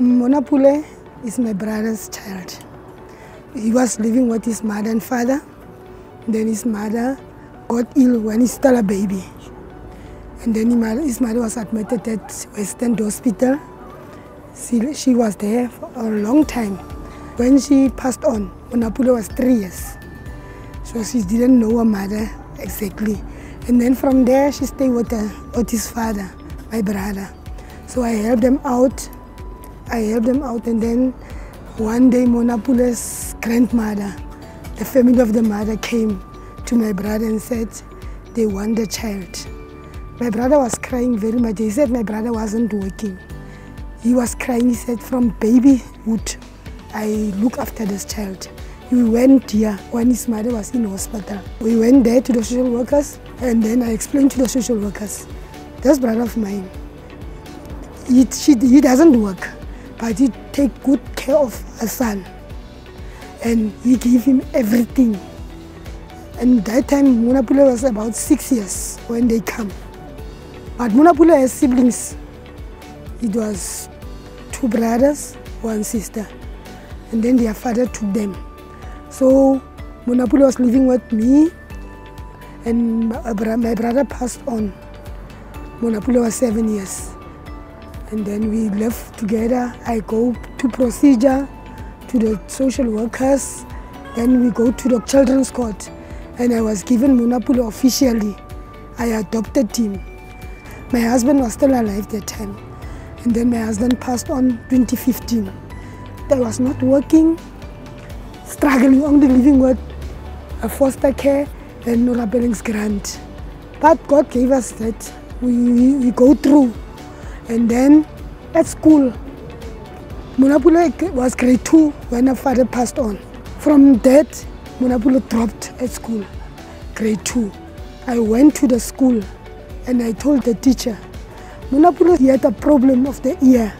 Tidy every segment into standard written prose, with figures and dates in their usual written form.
Monapule is my brother's child. He was living with his mother and father. Then his mother got ill when he was still a baby. And then his mother was admitted at Western Hospital. She was there for a long time. When she passed on, Monapule was 3 years. So she didn't know her mother exactly. And then from there, she stayed with his father, my brother. So I helped them out. And then one day, Monapule's grandmother, the family of the mother, came to my brother and said they want the child. My brother was crying very much. He said my brother wasn't working. He was crying. He said, from babyhood, I look after this child. We went here when his mother was in hospital. We went there to the social workers, and then I explained to the social workers, this brother of mine, he doesn't work, but he takes good care of a son. And he gave him everything. And that time, Monapule was about 6 years when they come. But Monapule has siblings. It was 2 brothers, 1 sister. And then their father took them. So Monapule was living with me, and my brother passed on. Monapule was 7 years. And then we lived together. I go to procedure, to the social workers, then we go to the children's court. And I was given Monapule officially. I adopted him. My husband was still alive that time. And then my husband passed on 2015. I was not working, struggling, only living with a foster care and no Rabeling's grant. But God gave us that. We go through. And then at school, Monapule was grade 2 when her father passed on. From that, Monapule dropped at school, grade 2. I went to the school and I told the teacher, Monapule had a problem of the ear,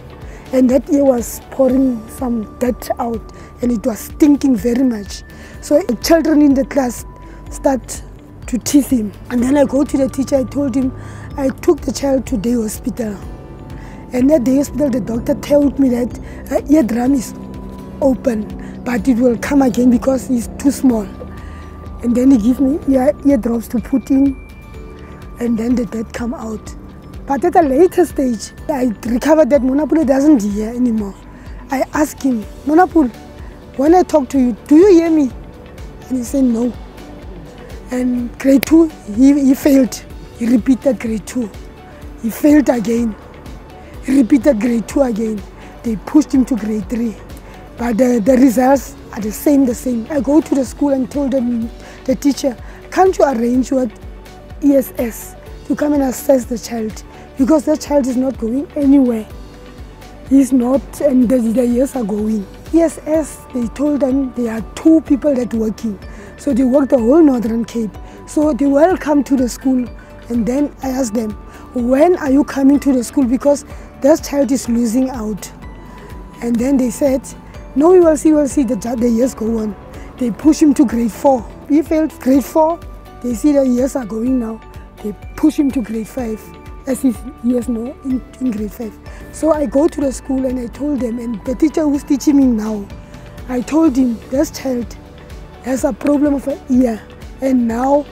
and that ear was pouring some dirt out and it was stinking very much. So the children in the class start to tease him. And then I go to the teacher, I told him, I took the child to the hospital. And at the hospital, the doctor told me that her eardrum is open, but it will come again because it's too small. And then he gave me eardrops to put in, and then the dirt come out. But at a later stage, I recovered that Monapule doesn't hear anymore. I asked him, Monapule, when I talk to you, do you hear me? And he said no. And grade 2, he failed. He repeated grade 2. He failed again. He repeated grade 2 again. They pushed him to grade 3. But the results are the same. I go to the school and told them, the teacher, can't you arrange with ESS to come and assess the child? Because the child is not going anywhere. He's not, and the years are going. ESS, they told them there are 2 people that working. So they work the whole Northern Cape. So they will come to the school, and then I asked them, when are you coming to the school? Because this child is losing out. And then they said, no, we will see, the years go on. They push him to grade 4. He failed grade 4. They see the years are going now. They push him to grade 5, as if he has no in grade 5. So I go to the school and I told them, and the teacher who's teaching me now, I told him, this child has a problem of an ear. And now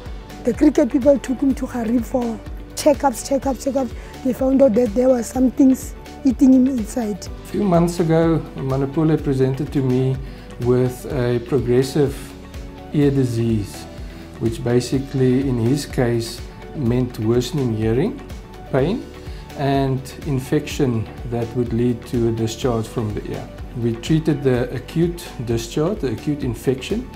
the cricket people took him to Harib for checkups. They found out that there were some things eating him inside. A few months ago, Monapule presented to me with a progressive ear disease, which basically in his case meant worsening hearing, pain and infection that would lead to a discharge from the ear. We treated the acute discharge, the acute infection,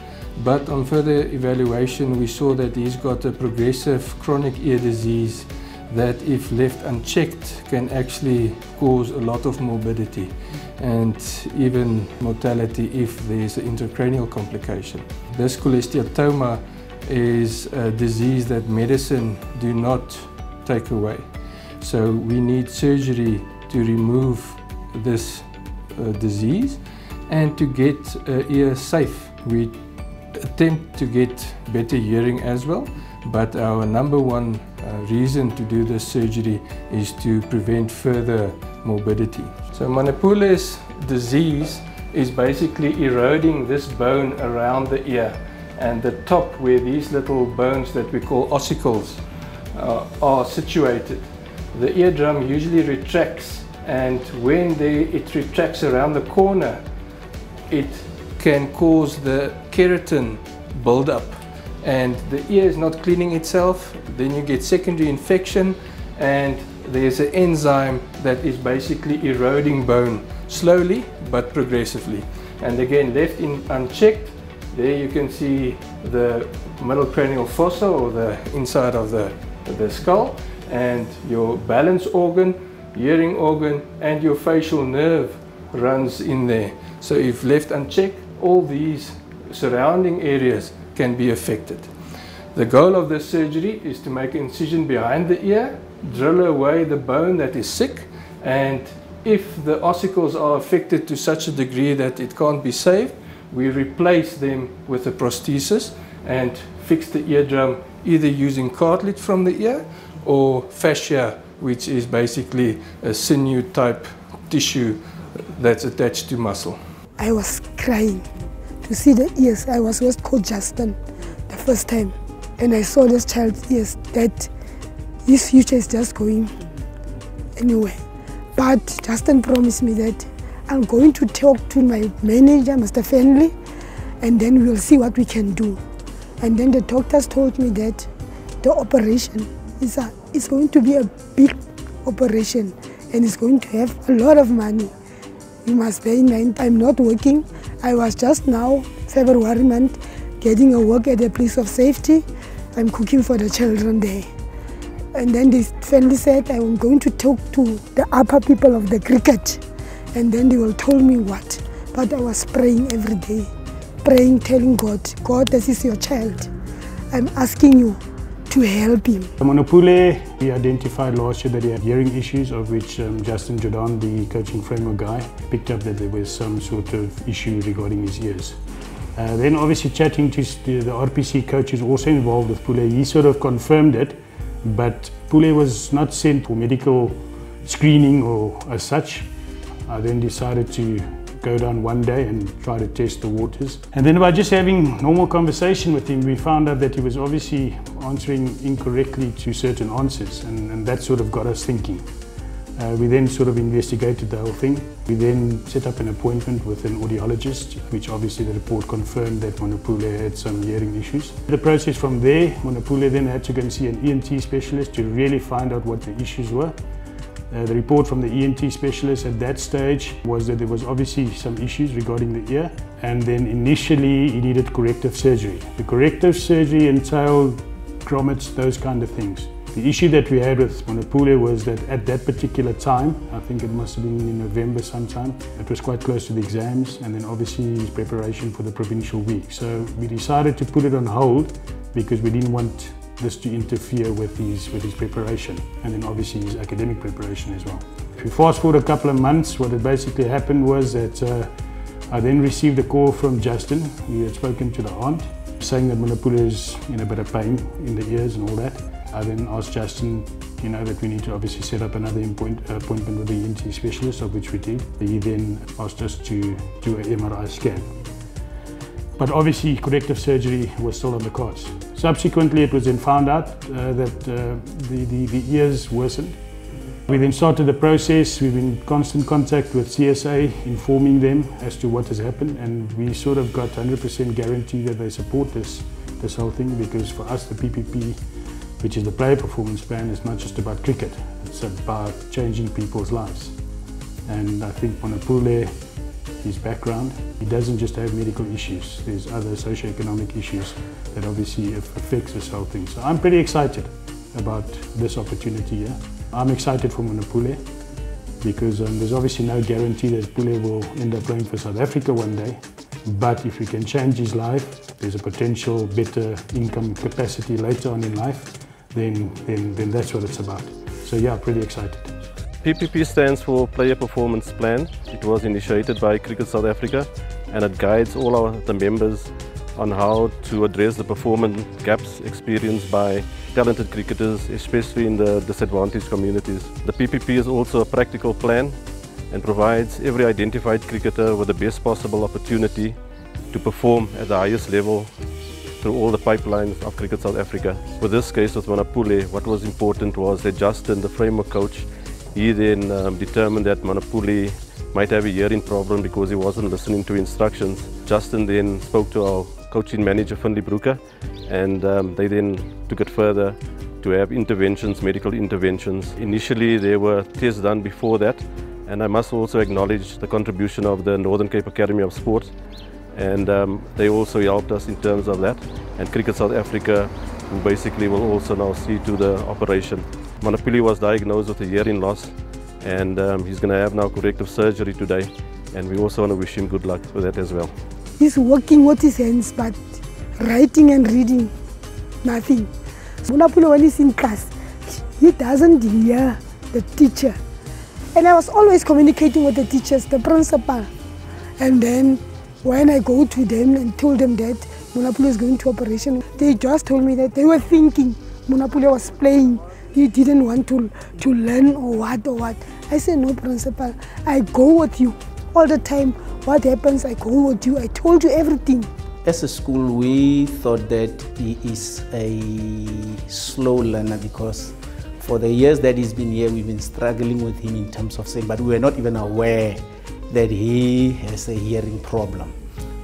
but on further evaluation we saw that he's got a progressive chronic ear disease that if left unchecked can actually cause a lot of morbidity and even mortality if there is an intracranial complication. This cholesteatoma is a disease that medicine do not take away. So we need surgery to remove this disease and to get ear safe. We attempt to get better hearing as well, but our number one reason to do this surgery is to prevent further morbidity. So Manopule's disease is basically eroding this bone around the ear, and the top where these little bones that we call ossicles are situated. The eardrum usually retracts, and when it retracts around the corner, it can cause the keratin build-up, and the ear is not cleaning itself. Then you get secondary infection, and there's an enzyme that is basically eroding bone slowly but progressively. And again, left unchecked, there you can see the middle cranial fossa, or the inside of the skull, and your balance organ, hearing organ, and your facial nerve runs in there. So if left unchecked, all these surrounding areas can be affected. The goal of this surgery is to make an incision behind the ear, drill away the bone that is sick, and if the ossicles are affected to such a degree that it can't be saved, we replace them with a prosthesis and fix the eardrum either using cartilage from the ear or fascia, which is basically a sinew type tissue that's attached to muscle. I was crying to see the ears. I was with Coach Justin the first time, and I saw this child's ears, that his future is just going anywhere. But Justin promised me that I'm going to talk to my manager, Mr. Fenley, and then we'll see what we can do. And then the doctors told me that the operation is going to be a big operation, and it's going to have a lot of money. You must bear in mind, I'm not working. I was just now, February month, getting a work at a place of safety. I'm cooking for the children there. And then the family said, I'm going to talk to the upper people of the cricket. And then they will tell me what. But I was praying every day, praying, telling God, God, this is your child. I'm asking you to help him. Manopule, we identified last year that he had hearing issues, of which Justin Jordan, the coaching framework guy, picked up that there was some sort of issue regarding his ears. Then obviously chatting to the RPC coach who's also involved with Pule, he sort of confirmed it, but Pule was not sent for medical screening or as such. I then decided to go down one day and try to test the waters. And then by just having normal conversation with him, we found out that he was obviously answering incorrectly to certain answers, and that sort of got us thinking. We then sort of investigated the whole thing. We then set up an appointment with an audiologist, which obviously the report confirmed that Manopule had some hearing issues. The process from there, Manopule then had to go and see an ENT specialist to really find out what the issues were. The report from the ENT specialist at that stage was that there was obviously some issues regarding the ear, and then initially he needed corrective surgery. The corrective surgery entailed grommets, those kind of things. The issue that we had with Manopule was that at that particular time, I think it must have been in November sometime, it was quite close to the exams, and then obviously his preparation for the provincial week. So we decided to put it on hold because we didn't want this to interfere with his preparation, and then obviously his academic preparation as well. If we fast forward a couple of months, what had basically happened was that I then received a call from Justin, who had spoken to the aunt, saying that Manopule is in a bit of pain in the ears and all that. I then asked Justin, that we need to obviously set up another appointment with the ENT specialist, of which we did. He then asked us to do an MRI scan. But obviously corrective surgery was still on the cards. Subsequently, it was then found out that the ears worsened. We then started the process. We've been in constant contact with CSA, informing them as to what has happened, and we sort of got 100% guarantee that they support this whole thing, because for us the PPP, which is the player performance plan, is not just about cricket. It's about changing people's lives. And I think Manopule, his background, he doesn't just have medical issues. There's other socio-economic issues that obviously affects this whole thing. So I'm pretty excited about this opportunity here. I'm excited for Manopule because there's obviously no guarantee that Pule will end up playing for South Africa one day. But if we can change his life, there's a potential better income capacity later on in life, then that's what it's about. So yeah, pretty excited. PPP stands for Player Performance Plan. It was initiated by Cricket South Africa, and it guides all the members on how to address the performance gaps experienced by talented cricketers, especially in the disadvantaged communities. The PPP is also a practical plan and provides every identified cricketer with the best possible opportunity to perform at the highest level through all the pipelines of Cricket South Africa. With this case with Manapule, what was important was that Justin, the framework coach, he then determined that Manapule might have a hearing problem because he wasn't listening to instructions. Justin then spoke to our coaching manager, Finley Brooker, and they then took it further to have interventions, medical interventions. Initially, there were tests done before that, and I must also acknowledge the contribution of the Northern Cape Academy of Sport, and they also helped us in terms of that. And Cricket South Africa, who basically will also now see to the operation. Manapule was diagnosed with a hearing loss, and he's going to have now corrective surgery today, and we also want to wish him good luck with that as well. He's working with his hands, but writing and reading, nothing. Manapule, when he's in class, he doesn't hear the teacher. And I was always communicating with the teachers, the principal. And then when I go to them and told them that Manapule is going to operation, they just told me that they were thinking Manapule was playing. He didn't want to learn or what. I said, no, principal, I go with you all the time. What happens, I go with you. I told you everything. As a school, we thought that he is a slow learner because for the years that he's been here, we've been struggling with him in terms of saying, but we were not even aware that he has a hearing problem.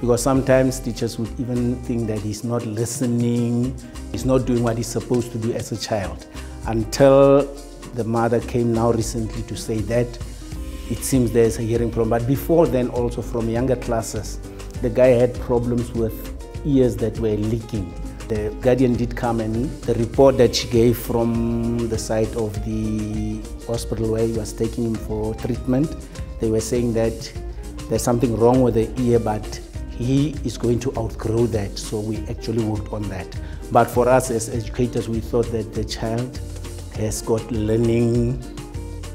Because sometimes teachers would even think that he's not listening, he's not doing what he's supposed to do as a child. Until the mother came now recently to say that it seems there's a hearing problem. But before then also from younger classes, the guy had problems with ears that were leaking. The guardian did come, and the report that she gave from the side of the hospital where he was taking him for treatment, they were saying that there's something wrong with the ear, but he is going to outgrow that. So we actually worked on that. But for us as educators, we thought that the child has got learning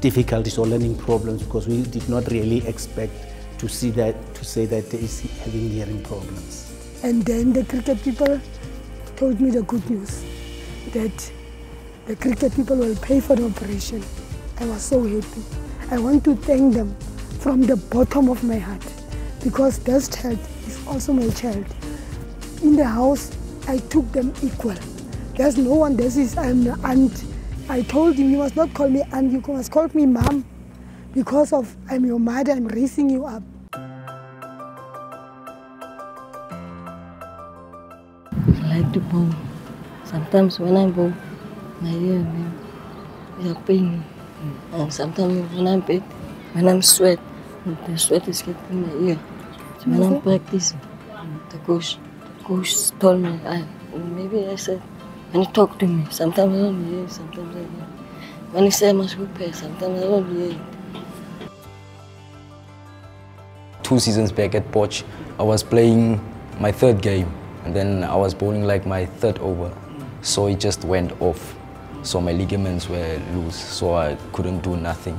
difficulties or learning problems because we did not really expect to say that he's having hearing problems. And then the cricket people told me the good news that the cricket people will pay for the operation. I was so happy. I want to thank them from the bottom of my heart because this child is also my child. In the house, I took them equal. There's no one, I'm the aunt. I told him, you must not call me aunt, you must call me mom. Because of, I'm your mother, I'm raising you up. I like to bowl. Sometimes when I bowl, my ear is pain. And sometimes when I'm big, when I'm sweat, the sweat is getting my ear. So when I'm practicing, the coach told me, maybe I said, when he talked to me, sometimes I don't hear, sometimes I hear. When he said I must go play, sometimes I don't hear. 2 seasons back at Poch, I was playing my 3rd game, and then I was bowling like my 3rd over. So it just went off. So my ligaments were loose, so I couldn't do nothing.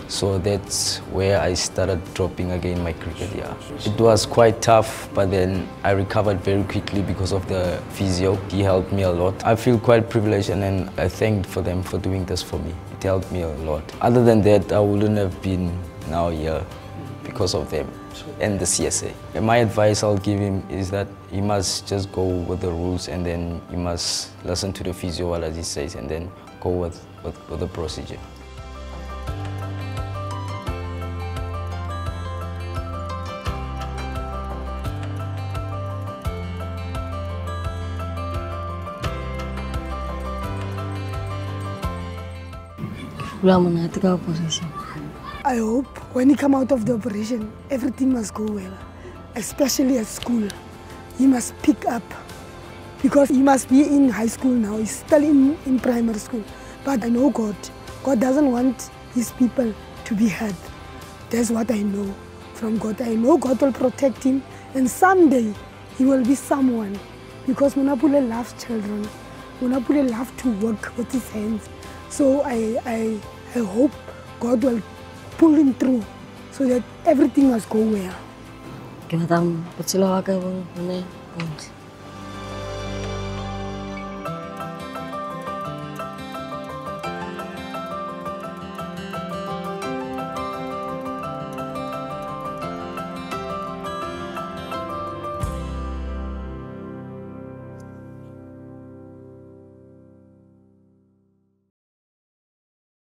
So that's where I started dropping again my cricket, yeah. It was quite tough, but then I recovered very quickly because of the physio. He helped me a lot. I feel quite privileged, and then I thank for them for doing this for me. It helped me a lot. Other than that, I wouldn't have been now here because of them and the CSA. And my advice I'll give him is that he must just go with the rules, and then he must listen to the physio as he says, and then go with the procedure. I hope when he come out of the operation, everything must go well, especially at school. He must pick up because he must be in high school now. He's still in primary school. But I know God. God doesn't want his people to be hurt. That's what I know from God. I know God will protect him, and someday he will be someone because Manapule loves children. Manapule loves to work with his hands. So I hope God will pull him through so that everything must go well.